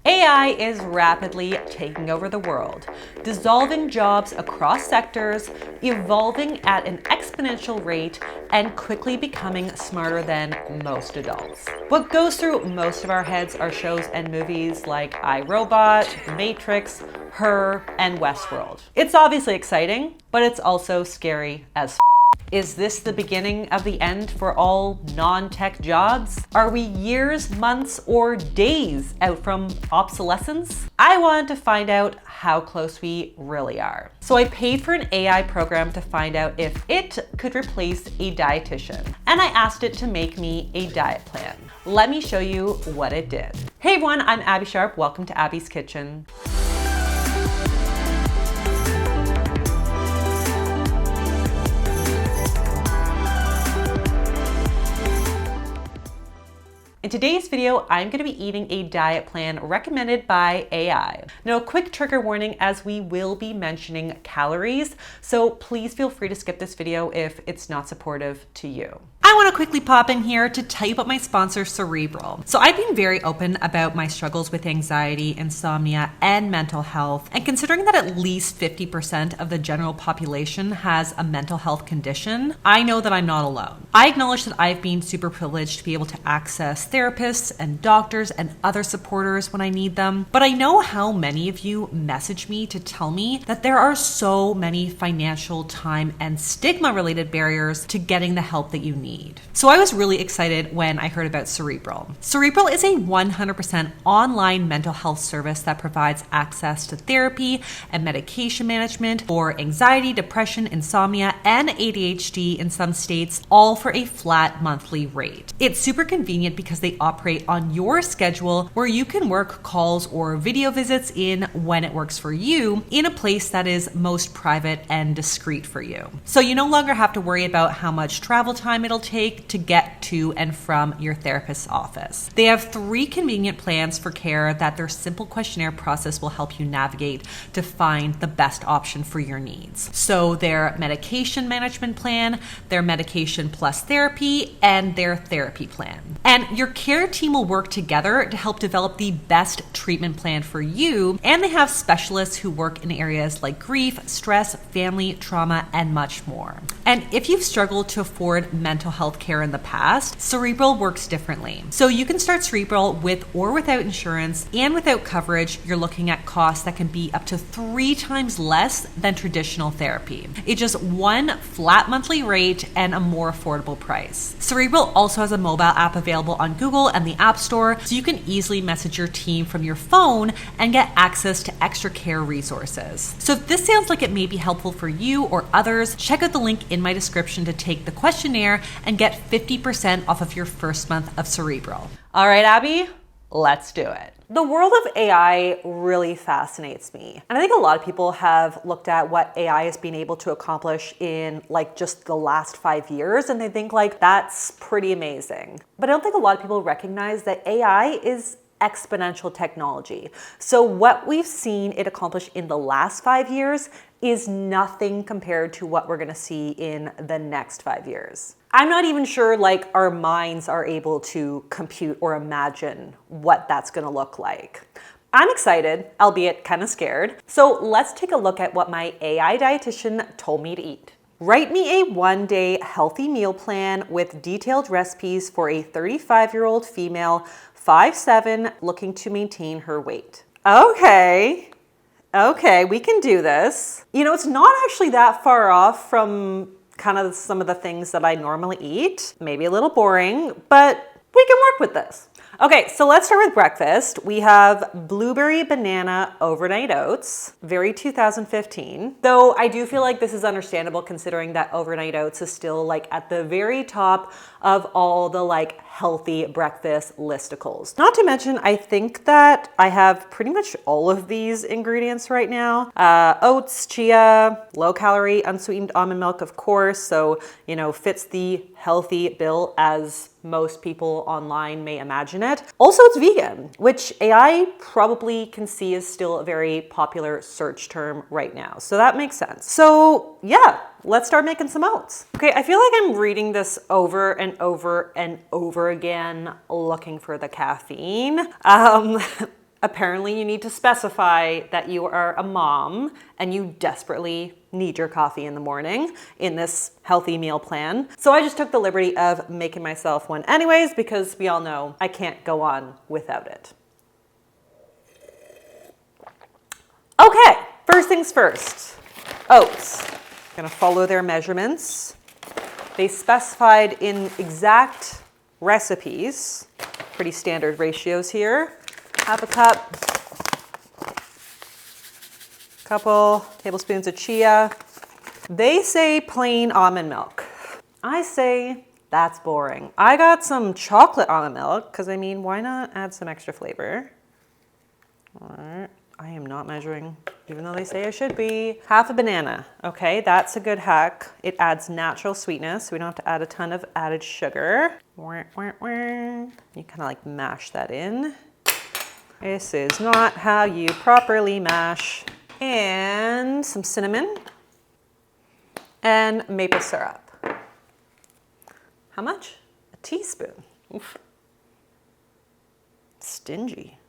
AI is rapidly taking over the world, dissolving jobs across sectors, evolving at an exponential rate, and quickly becoming smarter than most adults. What goes through most of our heads are shows and movies like I, Robot, The Matrix, Her, and Westworld. It's obviously exciting, but it's also scary as f. Is this the beginning of the end for all non-tech jobs? Are we years, months, or days out from obsolescence? I wanted to find out how close we really are. So I paid for an AI program to find out if it could replace a dietitian. And I asked it to make me a diet plan. Let me show you what it did. Hey everyone, I'm Abbey Sharp. Welcome to Abby's Kitchen. In today's video, I'm going to be eating a diet plan recommended by AI. Now, a quick trigger warning as we will be mentioning calories, so please feel free to skip this video if it's not supportive to you. I want to quickly pop in here to tell you about my sponsor, Cerebral. So I've been very open about my struggles with anxiety, insomnia, and mental health. And considering that at least 50% of the general population has a mental health condition, I know that I'm not alone. I acknowledge that I've been super privileged to be able to access therapists and doctors and other supporters when I need them. But I know how many of you message me to tell me that there are so many financial, time, and stigma-related barriers to getting the help that you need. So I was really excited when I heard about Cerebral. Cerebral is a 100% online mental health service that provides access to therapy and medication management for anxiety, depression, insomnia, and ADHD in some states, all for a flat monthly rate. It's super convenient because they operate on your schedule where you can work calls or video visits in when it works for you in a place that is most private and discreet for you. So you no longer have to worry about how much travel time it'll take to get to and from your therapist's office. They have 3 convenient plans for care that their simple questionnaire process will help you navigate to find the best option for your needs. So their medication management plan, their medication plus therapy, and their therapy plan. And your care team will work together to help develop the best treatment plan for you. And they have specialists who work in areas like grief, stress, family, trauma, and much more. And if you've struggled to afford mental health care in the past, Cerebral works differently. So you can start Cerebral with or without insurance, and without coverage, you're looking at costs that can be up to 3 times less than traditional therapy. It's just one flat monthly rate and a more affordable price. Cerebral also has a mobile app available on Google and the App Store, so you can easily message your team from your phone and get access to extra care resources. So if this sounds like it may be helpful for you or others, check out the link in my description to take the questionnaire and get 50% off of your first month of Cerebral. All right, Abby, let's do it. The world of AI really fascinates me. And I think a lot of people have looked at what AI has been able to accomplish in like just the last 5 years, and they think like that's pretty amazing. But I don't think a lot of people recognize that AI is exponential technology. So what we've seen it accomplish in the last 5 years is nothing compared to what we're gonna see in the next 5 years. I'm not even sure like our minds are able to compute or imagine what that's gonna look like. I'm excited, albeit kind of scared. So let's take a look at what my AI dietitian told me to eat. Write me a 1-day healthy meal plan with detailed recipes for a 35-year-old female, 5'7", looking to maintain her weight. Okay, we can do this. You know, it's not actually that far off from kind of some of the things that I normally eat. Maybe a little boring, but we can work with this. Okay, so let's start with breakfast. We have blueberry banana overnight oats, very 2015. Though I do feel like this is understandable considering that overnight oats is still like at the very top of all the like healthy breakfast listicles. Not to mention, I think that I have pretty much all of these ingredients right now. Oats, chia, low calorie, unsweetened almond milk, of course. So, you know, fits the healthy bill as most people online may imagine it. Also, it's vegan, which AI probably can see is still a very popular search term right now. So that makes sense. So yeah, let's start making some oats. Okay, I feel like I'm reading this over and over and over again, looking for the caffeine. Apparently you need to specify that you are a mom and you desperately need your coffee in the morning in this healthy meal plan. So I just took the liberty of making myself one anyways, because we all know I can't go on without it. Okay, first things first, oats. Gonna follow their measurements. They specified in exact recipes, pretty standard ratios here. Half a cup, couple tablespoons of chia. They say plain almond milk. I say that's boring. I got some chocolate almond milk, because I mean, why not add some extra flavor? All right. I am not measuring, even though they say I should be. Half a banana, okay, that's a good hack. It adds natural sweetness, so we don't have to add a ton of added sugar. You kind of like mash that in. This is not how you properly mash. And some cinnamon and maple syrup. How much? A teaspoon. Oof. Stingy.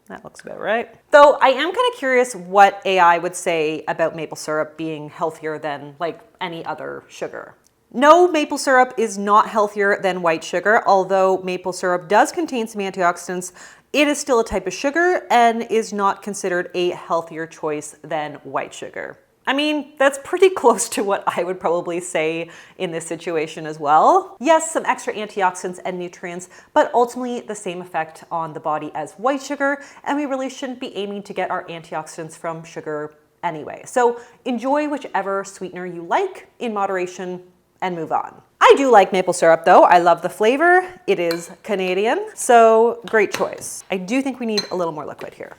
That looks about right. Though I am kind of curious what AI would say about maple syrup being healthier than like any other sugar. No, maple syrup is not healthier than white sugar, although maple syrup does contain some antioxidants. It is still a type of sugar and is not considered a healthier choice than white sugar. I mean, that's pretty close to what I would probably say in this situation as well. Yes, some extra antioxidants and nutrients, but ultimately the same effect on the body as white sugar, and we really shouldn't be aiming to get our antioxidants from sugar anyway. So enjoy whichever sweetener you like in moderation and move on. I do like maple syrup though. I love the flavor. It is Canadian, so great choice. I do think we need a little more liquid here.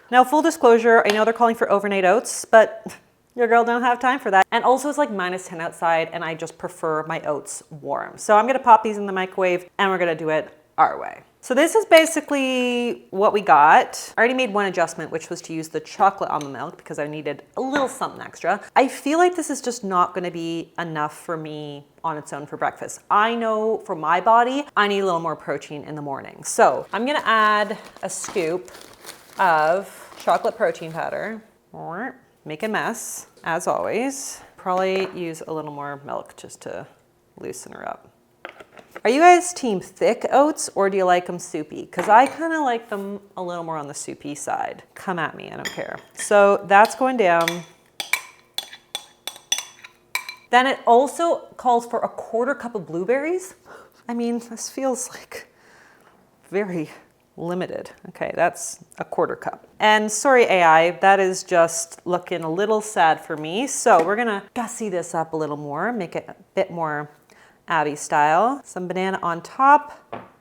Now, full disclosure, I know they're calling for overnight oats, but your girl don't have time for that. And also it's like -10 outside and I just prefer my oats warm. So I'm gonna pop these in the microwave and we're gonna do it our way. So this is basically what we got. I already made one adjustment, which was to use the chocolate almond milk because I needed a little something extra. I feel like this is just not gonna be enough for me on its own for breakfast. I know for my body, I need a little more protein in the morning. So I'm gonna add a scoop of chocolate protein powder. Make a mess, as always. Probably use a little more milk just to loosen her up. Are you guys team thick oats or do you like them soupy? Because I kind of like them a little more on the soupy side. Come at me, I don't care. So that's going down. Then it also calls for a 1/4 cup of blueberries. I mean, this feels like very limited. Okay, that's a 1/4 cup. And sorry AI, that is just looking a little sad for me. So we're gonna gussy this up a little more, make it a bit more Abbey style. Some banana on top,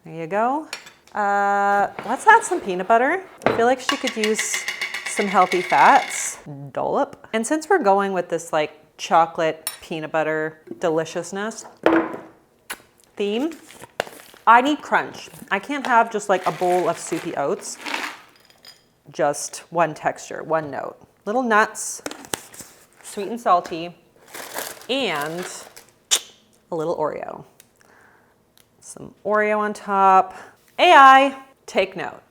there you go. Let's add some peanut butter. I feel like she could use some healthy fats. Dollop. And since we're going with this like chocolate peanut butter deliciousness theme, I need crunch. I can't have just like a bowl of soupy oats. Just one texture, one note. Little nuts, sweet and salty, and a little Oreo. Some Oreo on top. AI, take note.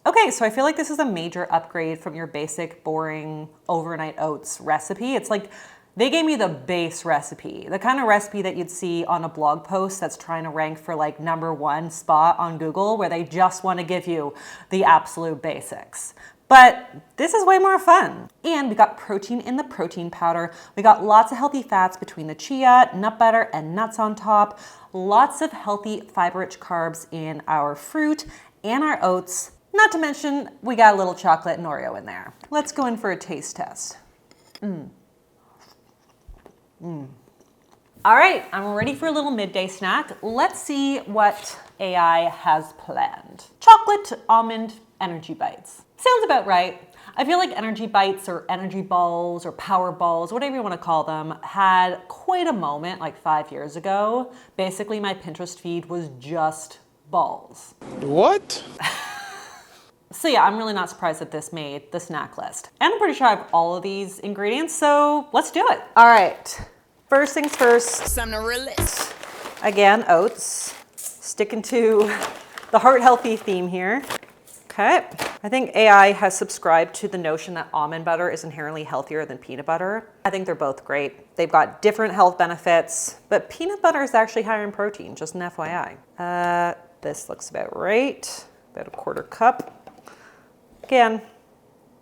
Okay, so I feel like this is a major upgrade from your basic, boring overnight oats recipe. It's like they gave me the base recipe, the kind of recipe that you'd see on a blog post that's trying to rank for like #1 spot on Google, where they just want to give you the absolute basics. But this is way more fun. And we got protein in the protein powder. We got lots of healthy fats between the chia, nut butter, and nuts on top. Lots of healthy fiber-rich carbs in our fruit and our oats. Not to mention, we got a little chocolate and Oreo in there. Let's go in for a taste test. All right, I'm ready for a little midday snack. Let's see what AI has planned. Chocolate almond energy bites. Sounds about right. I feel like energy bites or energy balls or power balls, whatever you want to call them, had quite a moment like 5 years ago. Basically, my Pinterest feed was just balls. What? So yeah, I'm really not surprised that this made the snack list. And I'm pretty sure I have all of these ingredients, so let's do it. All right, first things first. Something to release. Again, oats. Sticking to the heart healthy theme here. Okay. I think AI has subscribed to the notion that almond butter is inherently healthier than peanut butter. I think they're both great. They've got different health benefits, but peanut butter is actually higher in protein, just an FYI. This looks about right. About a 1/4 cup. Again,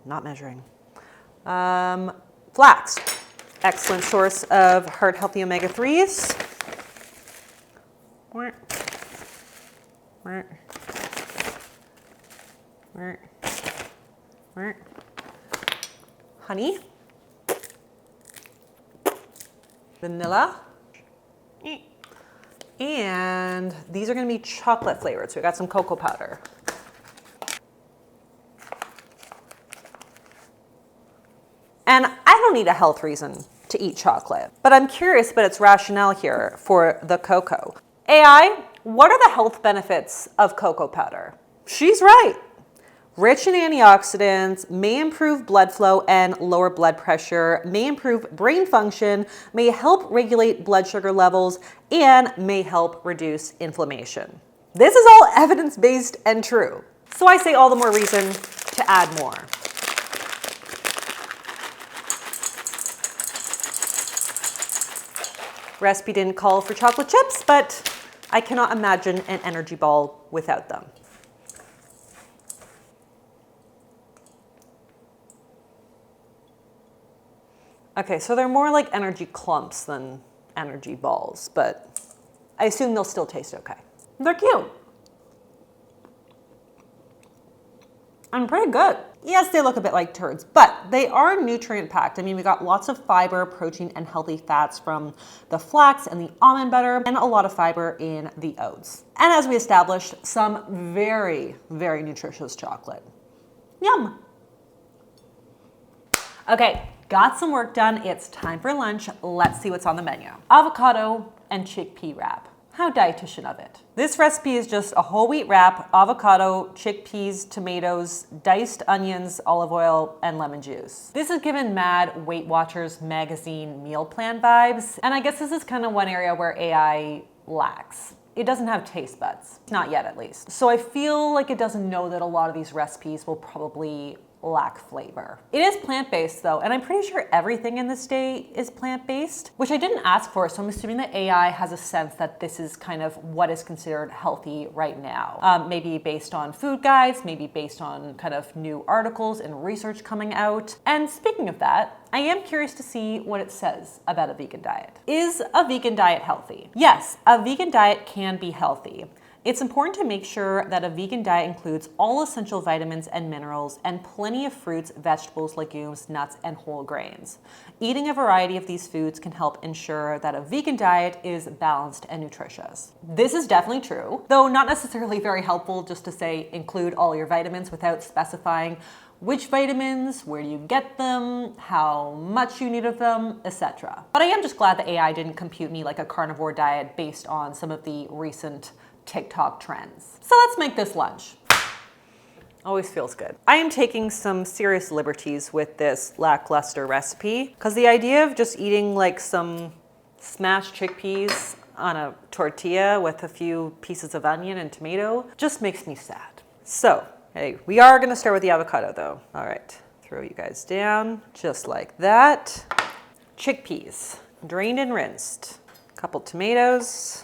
not measuring. Flax, excellent source of heart healthy omega-3s. Honey, vanilla, and these are going to be chocolate flavored. So we got some cocoa powder. And I don't need a health reason to eat chocolate, but I'm curious about its rationale here for the cocoa. AI, what are the health benefits of cocoa powder? She's right. Rich in antioxidants, may improve blood flow and lower blood pressure, may improve brain function, may help regulate blood sugar levels, and may help reduce inflammation. This is all evidence-based and true. So I say all the more reason to add more. Recipe didn't call for chocolate chips, but I cannot imagine an energy ball without them. Okay, so they're more like energy clumps than energy balls, but I assume they'll still taste okay. They're cute. And pretty good. Yes, they look a bit like turds, but they are nutrient packed. I mean, we got lots of fiber, protein, and healthy fats from the flax and the almond butter, and a lot of fiber in the oats. And as we established, some very, very nutritious chocolate. Yum. Okay, got some work done. It's time for lunch. Let's see what's on the menu. Avocado and chickpea wrap. How dietitian of it. This recipe is just a whole wheat wrap, avocado, chickpeas, tomatoes, diced onions, olive oil, and lemon juice. This is given mad Weight Watchers magazine meal plan vibes, and I guess this is kind of one area where AI lacks. It doesn't have taste buds, not yet at least. So I feel like it doesn't know that a lot of these recipes will probably lack flavor. It is plant-based though, and I'm pretty sure everything in this day is plant-based, which I didn't ask for, so I'm assuming that AI has a sense that this is kind of what is considered healthy right now. Maybe based on food guides, maybe based on kind of new articles and research coming out. And speaking of that, I am curious to see what it says about a vegan diet. Is a vegan diet healthy? Yes, a vegan diet can be healthy. It's important to make sure that a vegan diet includes all essential vitamins and minerals and plenty of fruits, vegetables, legumes, nuts, and whole grains. Eating a variety of these foods can help ensure that a vegan diet is balanced and nutritious. This is definitely true, though not necessarily very helpful just to say include all your vitamins without specifying which vitamins, where you get them, how much you need of them, etc. But I am just glad that AI didn't compute me like a carnivore diet based on some of the recent TikTok trends. So let's make this lunch. Always feels good. I am taking some serious liberties with this lackluster recipe because the idea of just eating like some smashed chickpeas on a tortilla with a few pieces of onion and tomato just makes me sad. So, hey, we are gonna start with the avocado though. All right, throw you guys down just like that. Chickpeas, drained and rinsed. A couple tomatoes.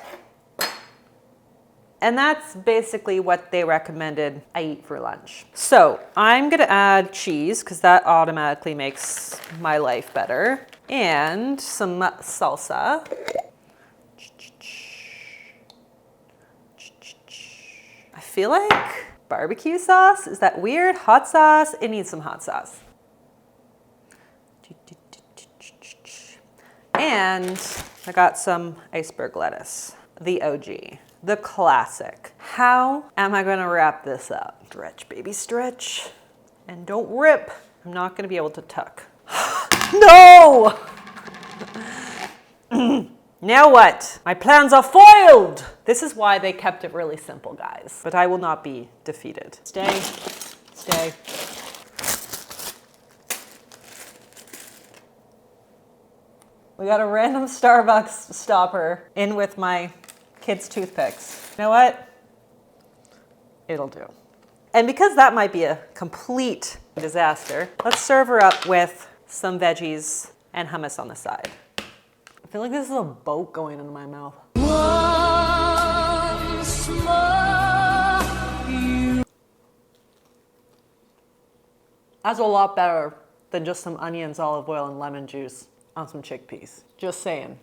And that's basically what they recommended I eat for lunch. So I'm gonna add cheese because that automatically makes my life better. And some salsa. I feel like barbecue sauce. Is that weird? Hot sauce? It needs some hot sauce. And I got some iceberg lettuce, the OG. The classic. How am I gonna wrap this up? Stretch, baby, stretch. And don't rip. I'm not gonna be able to tuck. No! Now what? My plans are foiled! This is why they kept it really simple, guys. But I will not be defeated. Stay, stay. We got a random Starbucks stopper in with my kids' toothpicks. You know what? it'll do. And because that might be a complete disaster, let's serve her up with some veggies and hummus on the side. I feel like this is a boat going into my mouth. That's a lot better than just some onions, olive oil, and lemon juice on some chickpeas. Just saying.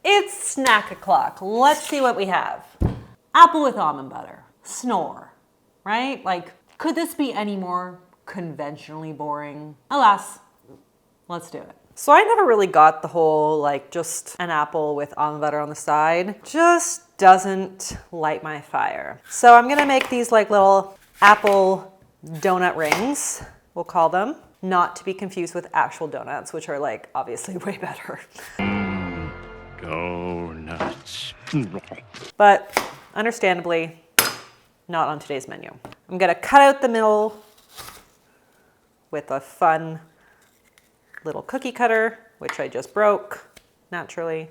It's snack o'clock. Let's see what we have. Apple with almond butter. Snore, right? Like, could this be any more conventionally boring? Alas, let's do it. So I never really got the whole, like, just an apple with almond butter on the side. Just doesn't light my fire. So I'm gonna make these like little apple donut rings, we'll call them, not to be confused with actual donuts, which are like obviously way better. Donuts. But understandably, not on today's menu. I'm gonna cut out the middle with a fun little cookie cutter, which I just broke, naturally.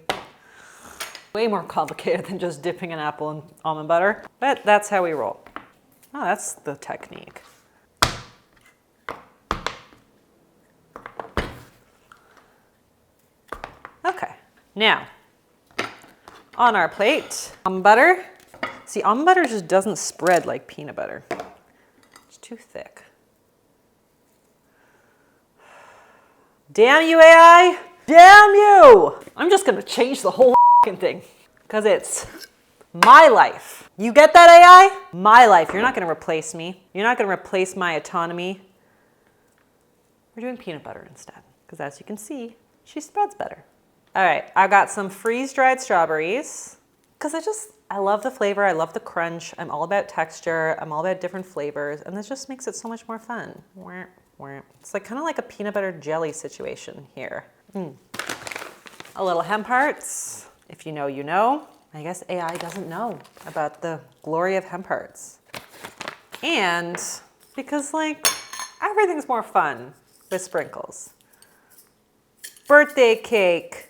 Way more complicated than just dipping an apple in almond butter, but that's how we roll. Oh, that's the technique. Okay, now, on our plate, almond butter. See, almond butter just doesn't spread like peanut butter. It's too thick. Damn you, AI! Damn you! I'm just gonna change the whole thing because it's my life. You get that, AI? My life. You're not gonna replace me. You're not gonna replace my autonomy. We're doing peanut butter instead because, as you can see, she spreads better. All right, I got some freeze-dried strawberries because I love the flavor, I love the crunch, I'm all about texture, I'm all about different flavors, and this just makes it so much more fun. It's like kind of like a peanut butter jelly situation here. A little hemp hearts. If you know, you know. I guess AI doesn't know about the glory of hemp hearts. And because like everything's more fun with sprinkles. Birthday cake,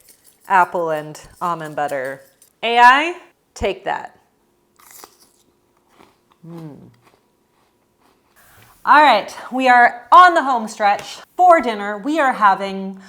apple and almond butter. AI, take that. All right, we are on the home stretch. For dinner, we are having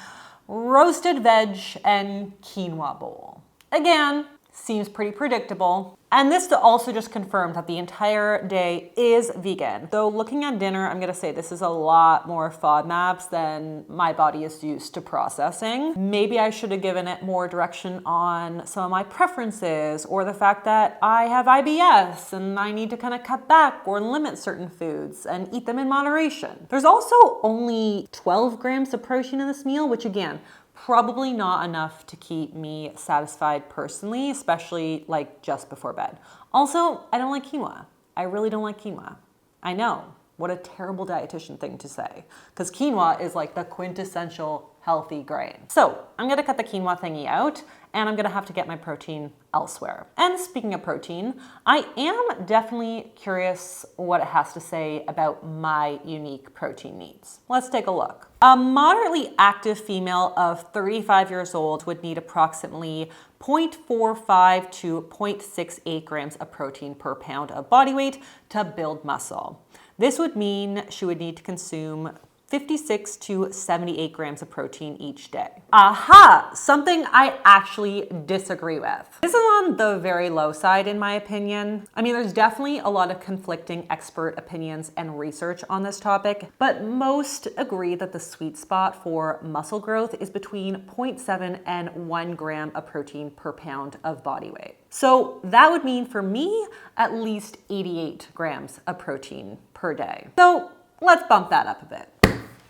roasted veg and quinoa bowl. Again, seems pretty predictable. And this also just confirmed that the entire day is vegan. Though looking at dinner, I'm gonna say this is a lot more FODMAPs than my body is used to processing. Maybe I should have given it more direction on some of my preferences or the fact that I have IBS and I need to kind of cut back or limit certain foods and eat them in moderation. There's also only 12 grams of protein in this meal, which again, probably not enough to keep me satisfied personally, especially like just before bed. Also, I don't like quinoa. I really don't like quinoa. I know, what a terrible dietitian thing to say, because quinoa is like the quintessential healthy grain. So I'm gonna cut the quinoa thingy out and I'm gonna have to get my protein elsewhere. And speaking of protein, I am definitely curious what it has to say about my unique protein needs. Let's take a look. A moderately active female of 35 years old would need approximately 0.45 to 0.68 grams of protein per pound of body weight to build muscle. This would mean she would need to consume 56 to 78 grams of protein each day. Aha! Something I actually disagree with. This is on the very low side in my opinion. I mean, there's definitely a lot of conflicting expert opinions and research on this topic, but most agree that the sweet spot for muscle growth is between 0.7 and 1 gram of protein per pound of body weight. So that would mean for me, at least 88 grams of protein per day. So let's bump that up a bit.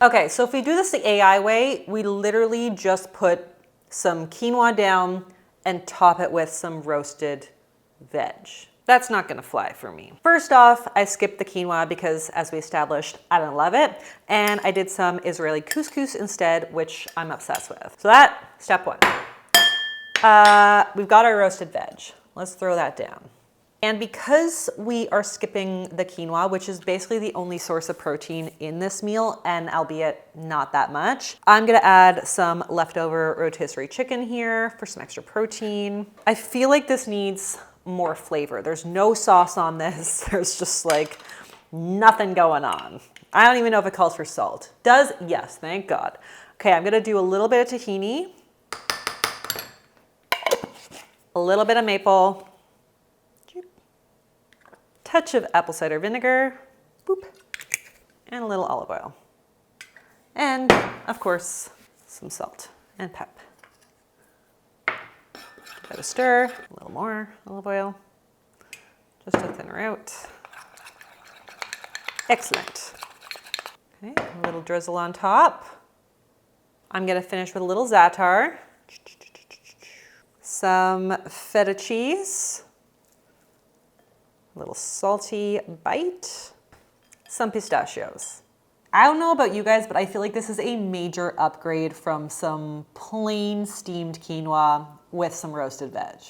Okay, so if we do this the AI way, we literally just put some quinoa down and top it with some roasted veg. That's not gonna fly for me. First off, I skipped the quinoa because, as we established, I don't love it. And I did some Israeli couscous instead, which I'm obsessed with. So that, step one. We've got our roasted veg. Let's throw that down. And because we are skipping the quinoa, which is basically the only source of protein in this meal, and albeit not that much, I'm gonna add some leftover rotisserie chicken here for some extra protein. I feel like this needs more flavor. There's no sauce on this. There's just like nothing going on. I don't even know if it calls for salt. Does? Yes, thank God. Okay, I'm gonna do a little bit of tahini, a little bit of maple, touch of apple cider vinegar, boop, and a little olive oil. And of course, some salt and pep. Give it a stir, a little more olive oil, just to thin her out. Excellent. Okay, a little drizzle on top. I'm gonna finish with a little za'atar, some feta cheese, a little salty bite, some pistachios. I don't know about you guys, but I feel like this is a major upgrade from some plain steamed quinoa with some roasted veg.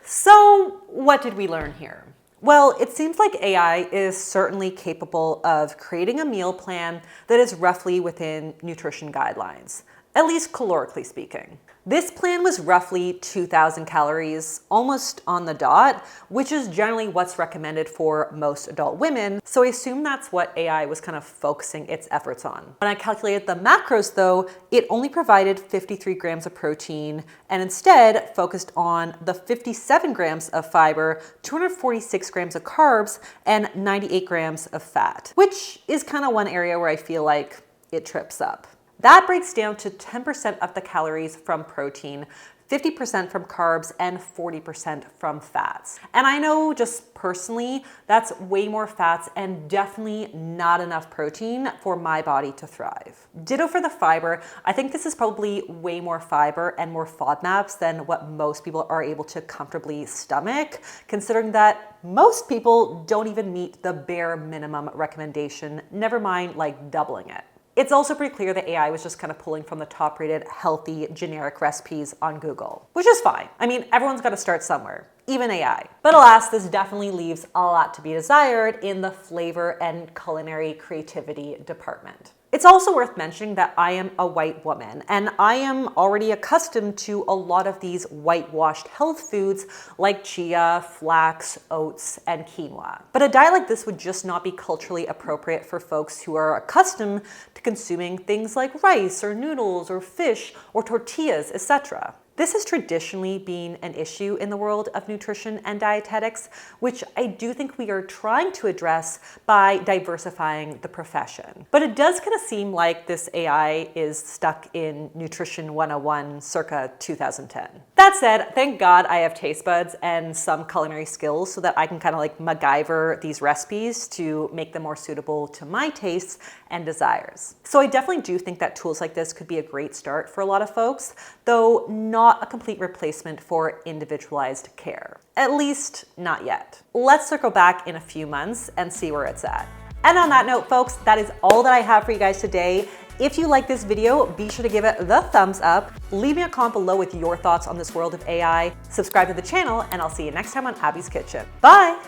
So what did we learn here? Well, it seems like AI is certainly capable of creating a meal plan that is roughly within nutrition guidelines, at least calorically speaking. This plan was roughly 2,000 calories, almost on the dot, which is generally what's recommended for most adult women. So I assume that's what AI was kind of focusing its efforts on. When I calculated the macros though, it only provided 53 grams of protein and instead focused on the 57 grams of fiber, 246 grams of carbs, and 98 grams of fat, which is kind of one area where I feel like it trips up. That breaks down to 10% of the calories from protein, 50% from carbs, and 40% from fats. And I know just personally, that's way more fats and definitely not enough protein for my body to thrive. Ditto for the fiber. I think this is probably way more fiber and more FODMAPs than what most people are able to comfortably stomach, considering that most people don't even meet the bare minimum recommendation, never mind like doubling it. It's also pretty clear that AI was just kind of pulling from the top rated healthy generic recipes on Google, which is fine. I mean, everyone's got to start somewhere, even AI. But alas, this definitely leaves a lot to be desired in the flavor and culinary creativity department. It's also worth mentioning that I am a white woman and I am already accustomed to a lot of these whitewashed health foods like chia, flax, oats, and quinoa. But a diet like this would just not be culturally appropriate for folks who are accustomed to consuming things like rice or noodles or fish or tortillas, etc. This has traditionally been an issue in the world of nutrition and dietetics, which I do think we are trying to address by diversifying the profession. But it does kind of seem like this AI is stuck in Nutrition 101 circa 2010. That said, thank God I have taste buds and some culinary skills so that I can kind of like MacGyver these recipes to make them more suitable to my tastes and desires. So I definitely do think that tools like this could be a great start for a lot of folks, though not a complete replacement for individualized care. At least not yet. Let's circle back in a few months and see where it's at. And on that note, folks, that is all that I have for you guys today. If you like this video, be sure to give it the thumbs up. Leave me a comment below with your thoughts on this world of AI. Subscribe to the channel, and I'll see you next time on Abby's Kitchen. Bye!